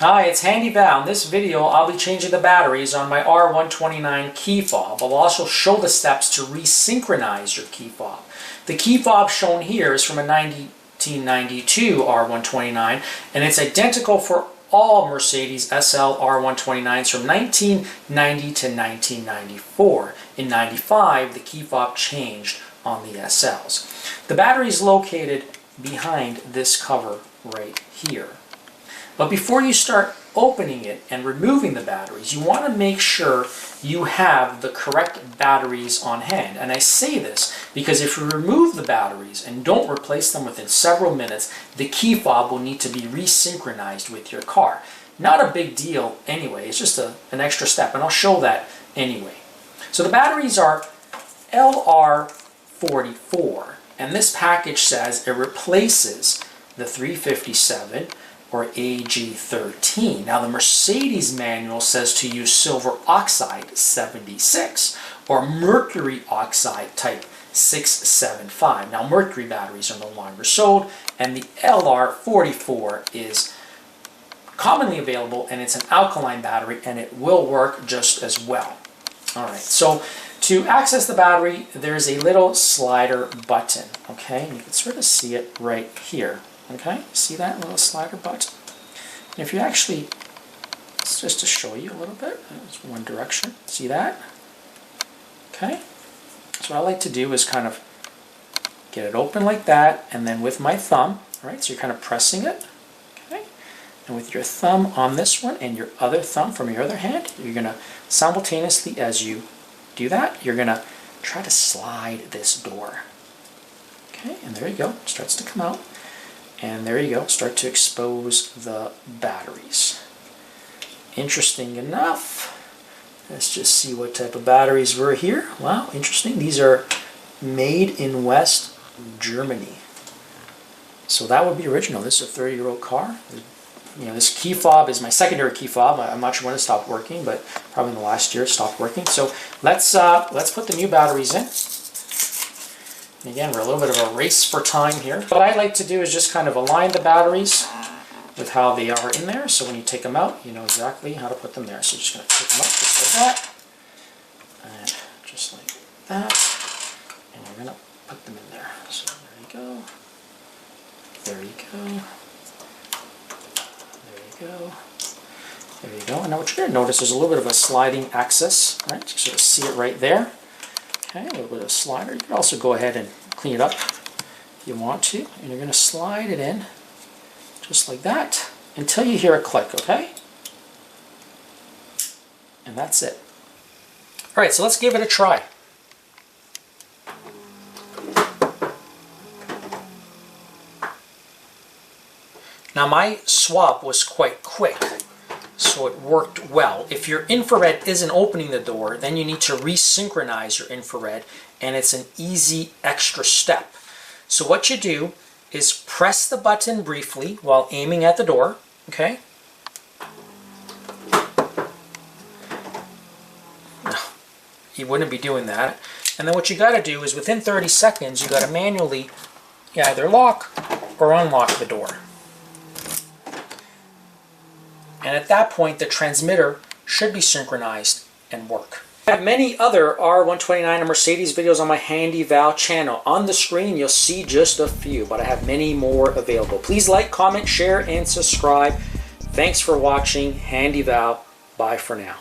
Hi, it's Handy Val. In this video, I'll be changing the batteries on my R129 key fob. I'll also show the steps to resynchronize your key fob. The key fob shown here is from a 1992 R129, and it's identical for all Mercedes SL R129s from 1990 to 1994. In 95, the key fob changed on the SLs. The battery is located behind this cover right here. But before you start opening it and removing the batteries, you want to make sure you have the correct batteries on hand. And I say this because if you remove the batteries and don't replace them within several minutes, the key fob will need to be resynchronized with your car. Not a big deal anyway, it's just an extra step, and I'll show that anyway. So the batteries are LR44, and this package says it replaces the 357 or AG13. Now the Mercedes manual says to use silver oxide 76 or mercury oxide type 675. Now mercury batteries are no longer sold, and the LR44 is commonly available, and it's an alkaline battery and it will work just as well. Alright, so to access the battery, there's a little slider button, okay? And you can sort of see it right here. Okay, see that little slider button? And if you actually, just to show you a little bit, it's one direction, see that? Okay, so what I like to do is kind of get it open like that, and then with my thumb, right, so you're kind of pressing it, okay? And with your thumb on this one and your other thumb from your other hand, you're going to simultaneously, as you do that, you're going to try to slide this door. Okay, and there you go, it starts to come out. And there you go, start to expose the batteries. Interesting enough, let's just see what type of batteries were here. Wow, interesting. These are made in West Germany. So that would be original. This is a 30-year-old car. You know, this key fob is my secondary key fob. I'm not sure when it stopped working, but probably in the last year it stopped working. So let's put the new batteries in. And again, we're a little bit of a race for time here. What I like to do is just kind of align the batteries with how they are in there, so when you take them out, you know exactly how to put them there. So you're just going to take them up just like that, and just like that, and you're going to put them in there. So there you go, there you go, there you go, there you go. And now what you're going to notice is a little bit of a sliding axis, right? You sort of see it right there. Okay, a little bit of a slider. You can also go ahead and clean it up if you want to. And you're going to slide it in just like that until you hear a click, okay? And that's it. Alright, so let's give it a try. Now my swap was quite quick, so it worked well. If your infrared isn't opening the door, then you need to resynchronize your infrared, and it's an easy extra step. So what you do is press the button briefly while aiming at the door, okay? No, you wouldn't be doing that. And then what you got to do is within 30 seconds, you got to manually either lock or unlock the door. And at that point, the transmitter should be synchronized and work. I have many other R129 and Mercedes videos on my Handy Val channel. On the screen, you'll see just a few, but I have many more available. Please like, comment, share, and subscribe. Thanks for watching Handy Val. Bye for now.